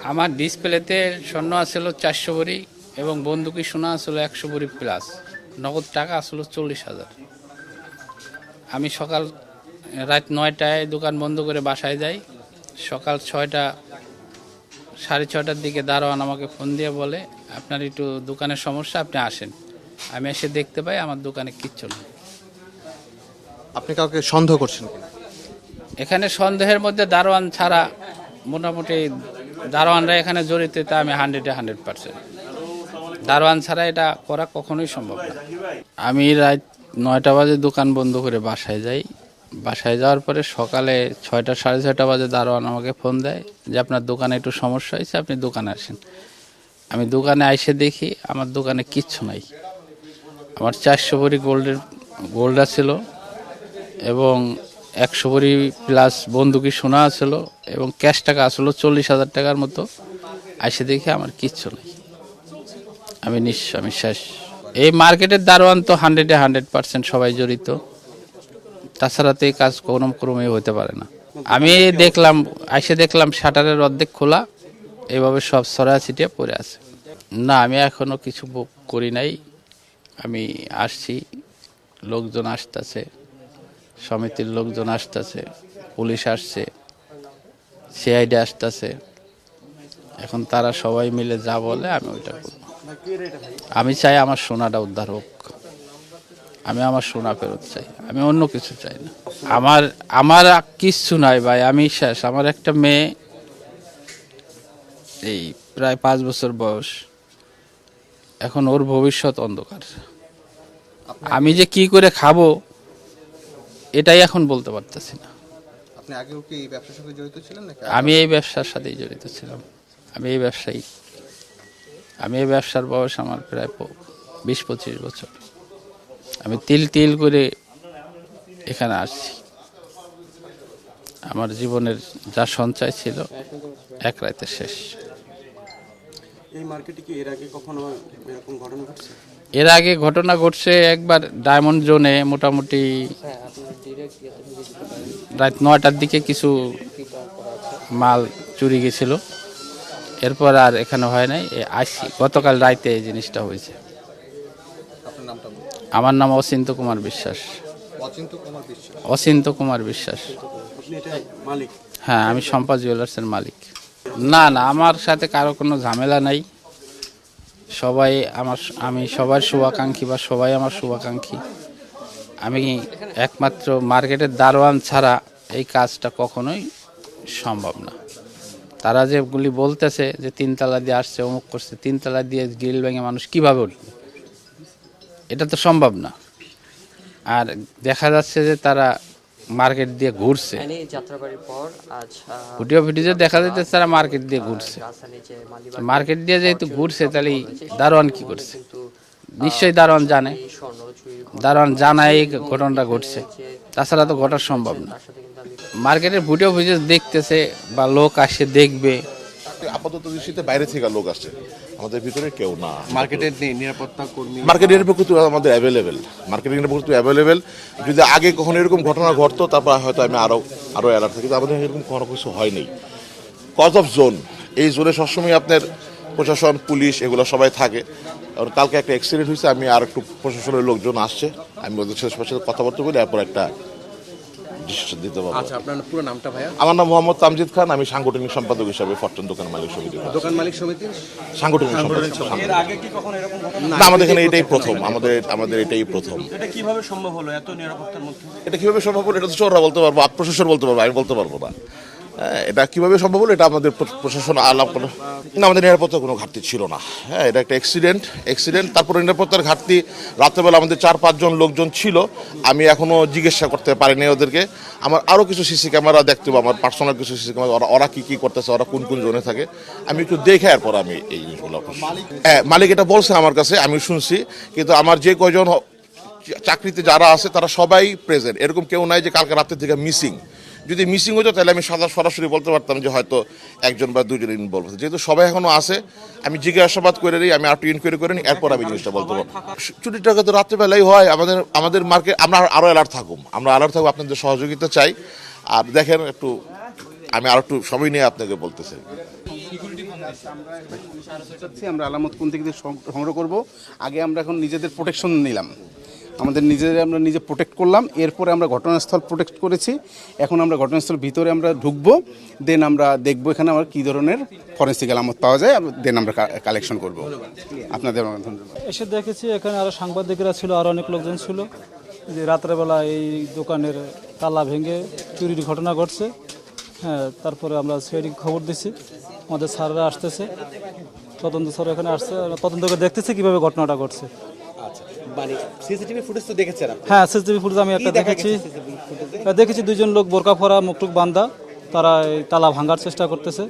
আমার ডিসপ্লেতে স্বর্ণ আসছিল 400 ভরি এবং বন্দুকি সোনা আসছিল 100 ভরি প্লাস, নগদ টাকা আসছিল 40,000। আমি রাত 9টায় দোকান বন্ধ করে বাসায় যাই। সকাল 6টা, 6:30টার দিকে দারোয়ান আমাকে ফোন দিয়ে বলে, আপনার একটু দোকানের সমস্যা, আপনি আসেন। আমি এসে দেখতে পাই আমার দোকানে কিচ্ছু নেই। আপনি কাউকে সন্দেহ করছেন কিনা? এখানে সন্দেহের মধ্যে দারোয়ান ছাড়া মোটামুটি দারোয়ানরা এখানে জড়িত, তা আমি 100% দারোয়ান ছাড়া এটা করা কখনোই সম্ভব না। আমি রাত 9টা বাজে দোকান বন্ধ করে বাসায় যাই। বাসায় যাওয়ার পরে সকালে 6টা, 6:30 বাজে দারোয়ান আমাকে ফোন দেয় যে আপনার দোকানে একটু সমস্যা হয়েছে, আপনি দোকানে আসেন। আমি দোকানে এসে দেখি আমার দোকানে কিচ্ছু নাই। আমার 400 ভরি গোল্ড ছিল এবং 100 ভরি প্লাস বন্দুকি সোনা ছিল এবং ক্যাশ টাকা আসলো 40,000 টাকার মতো। এসে দেখি আমার কিচ্ছু নেই। আমি শেষ। এই মার্কেটের দারোয়ান তো 100% সবাই জড়িত, তাছাড়া তো এই কাজ কোনো ক্রমে হতে পারে না। আমি দেখলাম শাটারের অর্ধেক খোলা, এইভাবে সব ছড়ায় ছিটিয়ে পড়ে আছে। না, আমি এখনো কিছু করি নাই। আমি আসছি, লোকজন আসতেছে, সমিতির লোকজন আসতেছে, পুলিশ আসছে, সিআইডি আসতেছে। এখন তারা সবাই মিলে যা বলে আমি ওইটা করব। আমি চাই আমার সোনাটা উদ্ধার হোক, আমি আমার সোনা ফেরত চাই, আমি অন্য কিছু চাই না। আমার কিচ্ছু নাই ভাই, আমি শেষ। আমার একটা মেয়ে, এই প্রায় 5 বছর বয়স, এখন ওর ভবিষ্যৎ অন্ধকার। আমি যে কি করে খাবো এটাই এখন বলতে পারতেছি না। আপনি আগেও কি এই ব্যবসার সঙ্গে জড়িত ছিলেন নাকি? আমি এই ব্যবসার সাথেই জড়িত ছিলাম। আমি এই ব্যবসার বয়স আমার প্রায় 20-25 বছর। আমি তিল করে এখানে আসছি। আমার জীবনের যা সঞ্চয় ছিল এক রাতে শেষ। এই মার্কেটে কি এর আগে কখনো এরকম ঘটনা ঘটছে? এর আগে ঘটনা ঘটছে একবার ডায়মন্ড জোনে, মোটামুটি রাত 9টার দিকে কিছু মাল চুরি গেছিল। এরপর আর এখানে হয় নাই। আসছি গতকাল রাইতে এই জিনিসটা হয়েছে। আপনার নামটা বলুন। আমার নাম অচিন্ত কুমার বিশ্বাস। অচিন্ত কুমার বিশ্বাস। আপনি এটা মালিক? হ্যাঁ, আমি সম্পা জুয়েলার্সের মালিক। না, আমার সাথে কারো কোনো ঝামেলা নাই। আমি সবার শুভাকাঙ্ক্ষী, বা সবাই আমার শুভাকাঙ্ক্ষী। আমি একমাত্র মার্কেটের দারোয়ান ছাড়া এই কাজটা কখনোই সম্ভব না। তারা যেগুলি বলতেছে যে 3 তালা দিয়ে আসছে, অমুক করছে, 3 তালা দিয়ে গ্রিল ভেঙে মানুষ কিভাবে উঠবে, এটা তো সম্ভব না। আর দেখা যাচ্ছে যে তারা মার্কেট দিয়ে ঘুরছে, ভিডিও দেখা যাচ্ছে তারা মার্কেট দিয়ে ঘুরছে। মার্কেট দিয়ে যেহেতু ঘুরছে, তাহলে দারোয়ান কি করছে? নিশ্চয়ই দারোয়ান জানায় এই ঘটনাটা ঘটছে, তাছাড়া তো ঘটা সম্ভব না। মার্কেটের ভিডিও দেখতেছে বা লোক আসে দেখবে। আপাতত দৃষ্টিতে বাইরে থেকে লোক আসছে, আমাদের ভিতরে কেউ না। মার্কেটের নিরাপত্তা কর্মী, মার্কেটের নিরাপত্তা আমাদের অ্যাভেলেবেল। যদি আগে কখনো এরকম ঘটনা ঘটতো তারপর হয়তো আমি আরো অ্যালার্ট থাকি, আমাদের এরকম কোনো কিছু হয়নি। কজ অফ জোন, এই জোনে সবসময় আপনার প্রশাসন, পুলিশ এগুলো সবাই থাকে। আর কালকে একটা অ্যাক্সিডেন্ট হয়েছে, আমি আর একটু প্রশাসনের লোকজন আসছে, আমি ওদের সাথে কথাবার্তা বলি, এরপর একটা ডিসিশন দিতে পারবো। আচ্ছা, আপনার পুরো নামটা ভাইয়া? আমার নাম মোহাম্মদ তামজিদ খান, আমি সাংগঠনিক সম্পাদক হিসাবে ফরচুন দোকান মালিক সমিতি সাংগঠনিক সম্পাদক। এর আগে কি কখনো এরকম ঘটনা? না, আমাদের এখানে এটাই প্রথম, আমাদের এটাই প্রথম। এটা কিভাবে সম্ভব হলো এত নিরাপত্তার মধ্যে? এটা কিভাবে সম্ভব হলো এটা তো চোররা বলতে পারবো, প্রশাসন বলতে পারবো, আমি বলতে পারবো না। এটা কিভাবে সম্ভব হলো এটা আমাদের প্রশাসন আলাপ করে না। আমাদের নিরাপত্তার কোনো ঘাটতি ছিল না। হ্যাঁ, এটা একটা অ্যাক্সিডেন্ট। তারপরে নিরাপত্তার ঘাটতি, রাত্রেবেলা আমাদের 4-5 জন লোকজন ছিল, আমি এখনো জিজ্ঞাসা করতে পারিনি ওদেরকে। আমার আরও কিছু সিসি ক্যামেরা দেখতে হবে, আমার পার্সোনাল কিছু সিসি ক্যামেরা, ওরা কী করতেছে, ওরা কোন জোনে থাকে, আমি একটু দেখে এরপর আমি এই জিনিসগুলো। হ্যাঁ, মালিক এটা বলছে আমার কাছে, আমি শুনছি, কিন্তু আমার যে কয়জন চাকরিতে যারা আছে তারা সবাই প্রেজেন্ট। এরকম কেউ নাই যে কালকে রাতের থেকে মিসিং। যদি মিসিং হতো তাহলে আমি সরাসরি বলতে পারতাম যে হয়তো 1 বা 2 জন ইনভলভ আছে। যেহেতু সবাই এখনো আছে, আমি জিজ্ঞাসাবাদ করে নিই, আমি আরও ইনকোয়ারি করে নিই, এরপর আমি জিনিসটা বলতে পারবো। চুরির টাকা তো রাত্রেবেলাই হয়। আমাদের মার্কেট আমরা আরও অ্যালার্ট থাকুম, আপনাদের সহযোগিতা চাই। আর দেখেন, আমি আরও একটু সময় নিয়ে আপনাকে বলতে চাই। আমরা আলামত কোন থেকে সংগ্রহ করব, আগে আমরা এখন নিজেদের প্রোটেকশন নিলাম, আমাদের নিজেদের আমরা নিজে প্রোটেক্ট করলাম, এরপরে আমরা ঘটনাস্থল প্রোটেক্ট করেছি। এখন আমরা ঘটনাস্থল ভিতরে আমরা ঢুকবো, দেন আমরা দেখবো এখানে আমার কী ধরনের ফরেন্সিক আলামত পাওয়া যায়, দেন আমরা কালেকশন করব। আপনাদের ধন্যবাদ। এসে দেখেছি এখানে আরও সাংবাদিকরা ছিল, আরও অনেক লোকজন ছিল, যে রাত্রেবেলা এই দোকানের তালা ভেঙে চুরির ঘটনা ঘটছে। হ্যাঁ, তারপরে আমরা সিআইডি খবর দিছি, আমাদের স্যাররা আসতেছে, তদন্ত স্যার এখানে আসছে, তদন্ত করে দেখতেছি কীভাবে ঘটনাটা ঘটছে। মানে সিসিটিভি ফুটেজ তো দেখেছেন আপনি? হ্যাঁ, সিসিটিভি ফুটেজ আমি একটা দেখেছি, দেখেছি দুজন লোক বোরকা পরা মুখটুক বান্ধা, তারা এই তালা ভাঙার চেষ্টা করতেছে,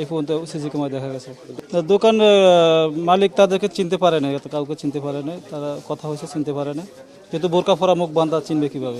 এই পর্যন্ত সিসি ক্যামেরায় দেখা গেছে। দোকান মালিক তাদেরকে চিনতে পারে না, কাউকে চিনতে পারে না, তারা কথা হয়েছে চিনতে পারে না, যেহেতু বোরকা পরা মুখ বান্ধা চিনবে কীভাবে।